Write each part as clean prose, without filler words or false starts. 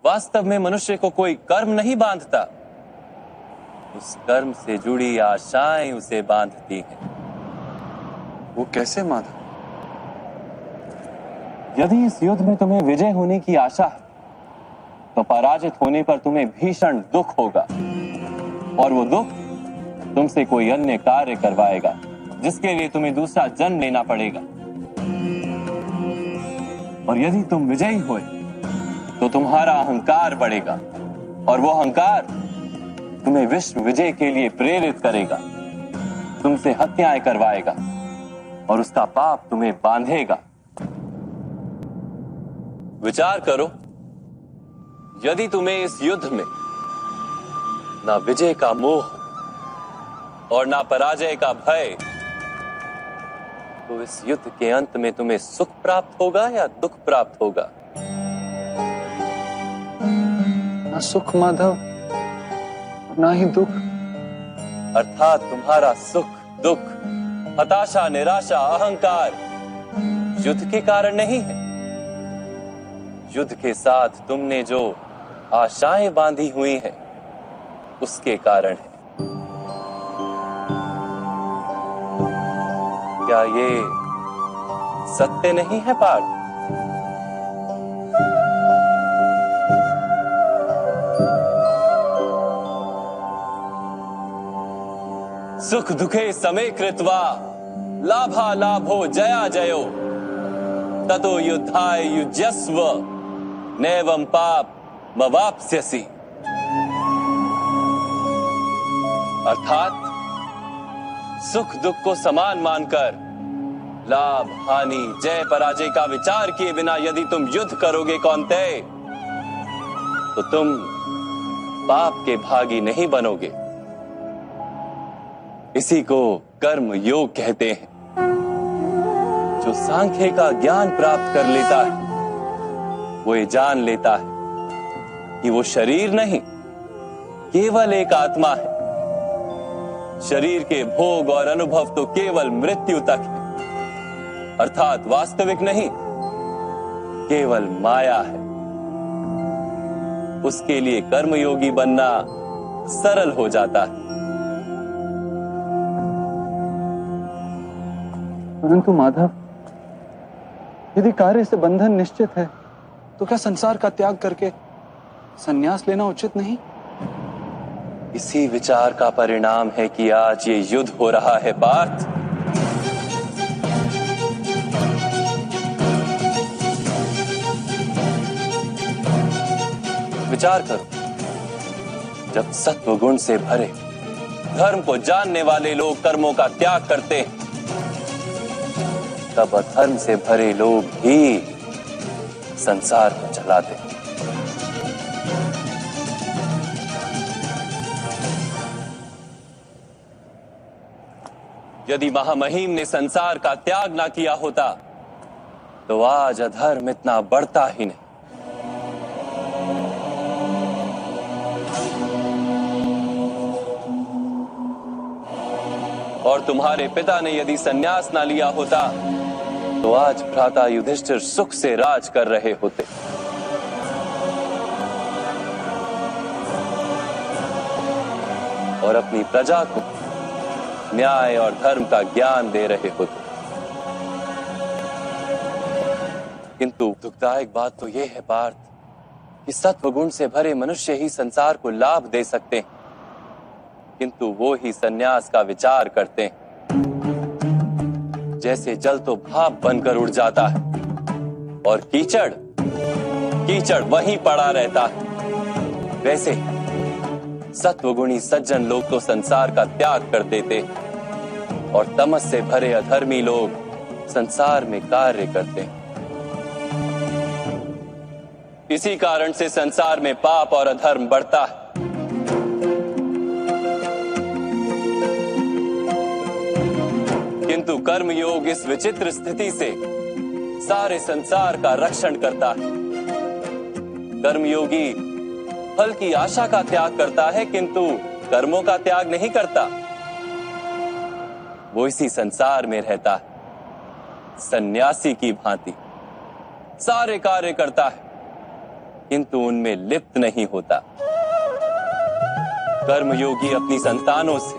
वास्तव में मनुष्य को कोई कर्म नहीं बांधता, उस कर्म से जुड़ी आशाएं उसे बांधती हैं। वो कैसे माधव? यदि इस युद्ध में तुम्हें विजय होने की आशा है तो पराजित होने पर तुम्हें भीषण दुख होगा, और वो दुख तुमसे कोई अन्य कार्य करवाएगा जिसके लिए तुम्हें दूसरा जन्म लेना पड़ेगा। और यदि तुम विजयी हुए तो तुम्हारा अहंकार बढ़ेगा, और वो अहंकार तुम्हें विश्व विजय के लिए प्रेरित करेगा, तुमसे हत्याएं करवाएगा, और उसका पाप तुम्हें बांधेगा। विचार करो, यदि तुम्हें इस युद्ध में ना विजय का मोह और ना पराजय का भय, तो इस युद्ध के अंत में तुम्हें सुख प्राप्त होगा या दुख प्राप्त होगा? ना सुख माधव, ना ही दुख। अर्थात तुम्हारा सुख, दुख, हताशा, निराशा, अहंकार युद्ध के कारण नहीं है। युद्ध के साथ तुमने जो आशाएं बांधी हुई हैं, उसके कारण है। क्या ये सत्य नहीं है पार्थ? सुख दुखे समे कृत्वा लाभा लाभो जया जयो ततो युद्धाय युज्यस्व नैवं पाप मवाप्स्यसि। अर्थात सुख दुख को समान मानकर लाभ हानि जय पराजय का विचार किए बिना यदि तुम युद्ध करोगे कौन्तेय, तो तुम पाप के भागी नहीं बनोगे। इसी को कर्म योग कहते हैं। जो सांख्य का ज्ञान प्राप्त कर लेता है वो ये जान लेता है कि वो शरीर नहीं, केवल एक आत्मा है। शरीर के भोग और अनुभव तो केवल मृत्यु तक है, अर्थात वास्तविक नहीं, केवल माया है। उसके लिए कर्मयोगी बनना सरल हो जाता है। परंतु माधव, यदि कार्य से बंधन निश्चित है तो क्या संसार का त्याग करके संन्यास लेना उचित नहीं? इसी विचार का परिणाम है कि आज ये युद्ध हो रहा है पार्थ। विचार करो, जब सत्व गुण से भरे धर्म को जानने वाले लोग कर्मों का त्याग करते हैं, तब अधर्म से भरे लोग ही संसार को चलाते हैं। यदि महामहिम ने संसार का त्याग ना किया होता तो आज अधर्म इतना बढ़ता ही नहीं। और तुम्हारे पिता ने यदि संन्यास ना लिया होता तो आज भ्राता युधिष्ठिर सुख से राज कर रहे होते। और अपनी प्रजा को न्याय और धर्म का ज्ञान दे रहे होते। किंतु दुखदायक बात तो यह है पार्थ कि सत्वगुण से भरे मनुष्य ही संसार को लाभ दे सकते हैं, किंतु वो ही संन्यास का विचार करते हैं। जैसे जल तो भाप बनकर उड़ जाता है और कीचड़ वहीं पड़ा रहता है, वैसे सत्वगुणी सज्जन लोग तो संसार का त्याग कर देते और तमस से भरे अधर्मी लोग संसार में कार्य करते हैं। इसी कारण से संसार में पाप और अधर्म बढ़ता है। किंतु कर्मयोग इस विचित्र स्थिति से सारे संसार का रक्षण करता है। कर्मयोगी फल की आशा का त्याग करता है, किंतु कर्मों का त्याग नहीं करता। वो इसी संसार में रहता है, सन्यासी की भांति सारे कार्य करता है, किंतु उनमें लिप्त नहीं होता। कर्मयोगी अपनी संतानों से,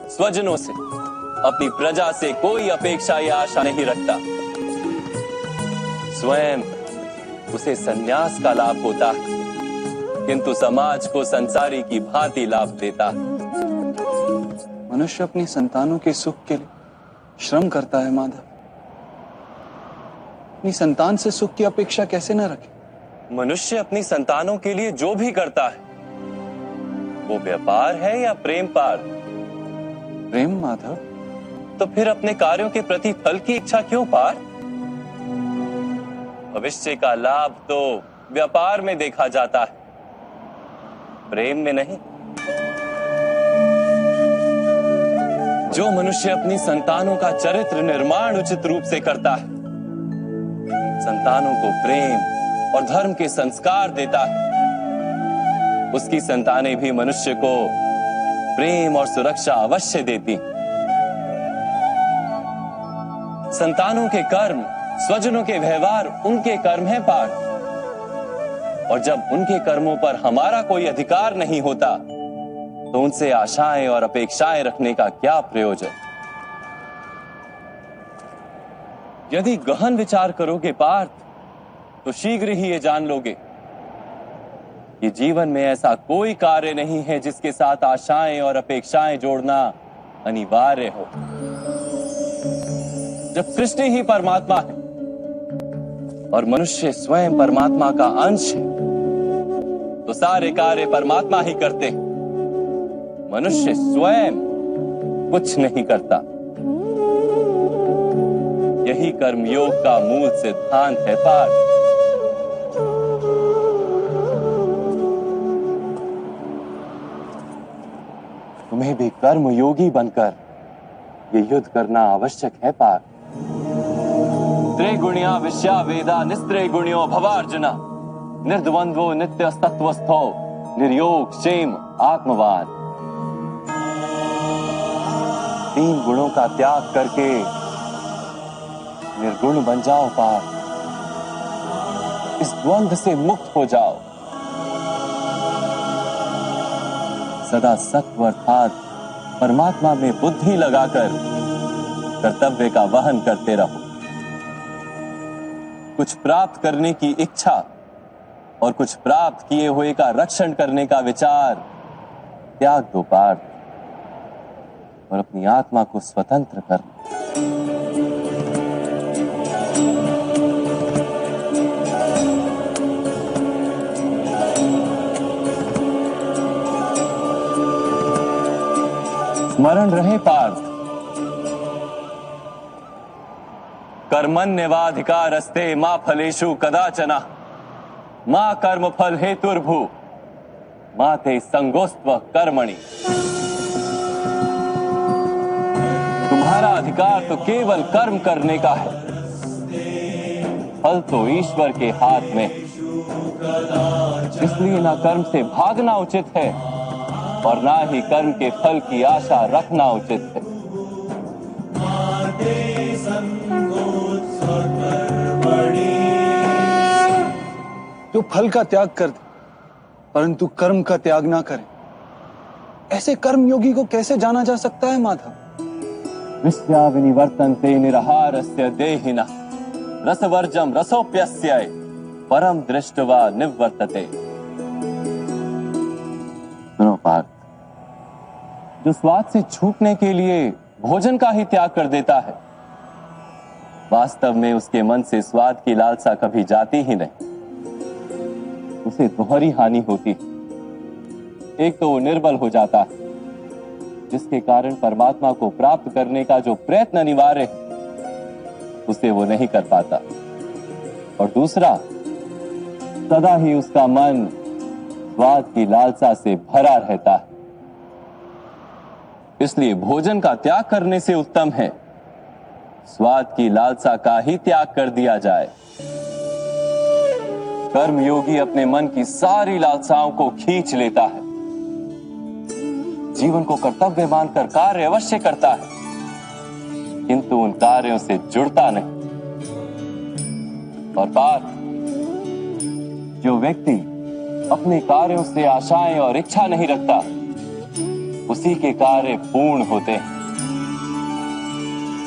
स्वजनों से, अपनी प्रजा से कोई अपेक्षा या आशा नहीं रखता। स्वयं उसे संन्यास का लाभ होता है, किंतु समाज को संसारी की भांति लाभ देता है। मनुष्य अपनी संतानों के सुख के लिए श्रम करता है माधव। अपनी संतान से सुख की अपेक्षा कैसे न रखे? मनुष्य अपनी संतानों के लिए जो भी करता है वो व्यापार है या प्रेम पार? प्रेम माधव। तो फिर अपने कार्यों के प्रति फल की इच्छा क्यों पार? भविष्य का लाभ तो व्यापार में देखा जाता है, प्रेम में नहीं। जो मनुष्य अपनी संतानों का चरित्र निर्माण उचित रूप से करता है, संतानों को प्रेम और धर्म के संस्कार देता है, उसकी संतानें भी मनुष्य को प्रेम और सुरक्षा अवश्य देती। संतानों के कर्म, स्वजनों के व्यवहार उनके कर्म हैं पार, और जब उनके कर्मों पर हमारा कोई अधिकार नहीं होता तो उनसे आशाएं और अपेक्षाएं रखने का क्या प्रयोजन? यदि गहन विचार करोगे पार्थ, तो शीघ्र ही ये जान लोगे कि जीवन में ऐसा कोई कार्य नहीं है जिसके साथ आशाएं और अपेक्षाएं जोड़ना अनिवार्य हो। जब कृष्ण ही परमात्मा है और मनुष्य स्वयं परमात्मा का अंश है, तो सारे कार्य परमात्मा ही करते हैं। मनुष्य स्वयं कुछ नहीं करता। यही कर्मयोग का मूल सिद्धांत है पार्थ। तुम्हें भी कर्मयोगी बनकर ये युद्ध करना आवश्यक है पार्थ। त्रिगुणिया विश्या वेदा निस्त्रिगुण्यो भवार्जुना, निर्द्वंद्वो नित्य तत्वस्थो निर्योग क्षेम आत्मवान। 3 गुणों का त्याग करके निर्गुण बन जाओ पार्थ। इस द्वंद्व से मुक्त हो जाओ। सदा सत्व अर्थात परमात्मा में बुद्धि लगाकर कर्तव्य का वहन करते रहो। कुछ प्राप्त करने की इच्छा और कुछ प्राप्त किए हुए का रक्षण करने का विचार त्याग दो पार्थ, और अपनी आत्मा को स्वतंत्र कर। स्मरण रहे पार्थ, कर्मण्यवाधिकारस्ते मा फलेषु कदाचन, मा कर्म फल हेतुर्भु मा ते संगोस्त्व कर्मणि। तुम्हारा अधिकार तो केवल कर्म करने का है, फल तो ईश्वर के हाथ में। इसलिए ना कर्म से भागना उचित है और ना ही कर्म के फल की आशा रखना उचित है। जो फल का त्याग कर दे परंतु कर्म का त्याग ना करे, ऐसे कर्मयोगी को कैसे जाना जा सकता है माधव? विश्या विनिवर्तन्ते निराहारस्य देहिनः, रसवर्जम रसोप्यस्य परम दृष्ट्वा निवर्तते। सुनो पार्थ, जो स्वाद से छूटने के लिए भोजन का ही त्याग कर देता है, वास्तव में उसके मन से स्वाद की लालसा कभी जाती ही नहीं। उसे दोहरी हानि होती है। एक तो वो निर्बल हो जाता है, जिसके कारण परमात्मा को प्राप्त करने का जो प्रयत्न अनिवार्य है उसे वो नहीं कर पाता, और दूसरा सदा ही उसका मन स्वाद की लालसा से भरा रहता है। इसलिए भोजन का त्याग करने से उत्तम है स्वाद की लालसा का ही त्याग कर दिया जाए। कर्मयोगी अपने मन की सारी लालसाओं को खींच लेता है, जीवन को कर्तव्य मानकर कार्य अवश्य करता है, किंतु उन कार्यों से जुड़ता नहीं। और पार्थ, जो व्यक्ति अपने कार्यों से आशाएं और इच्छा नहीं रखता, उसी के कार्य पूर्ण होते हैं।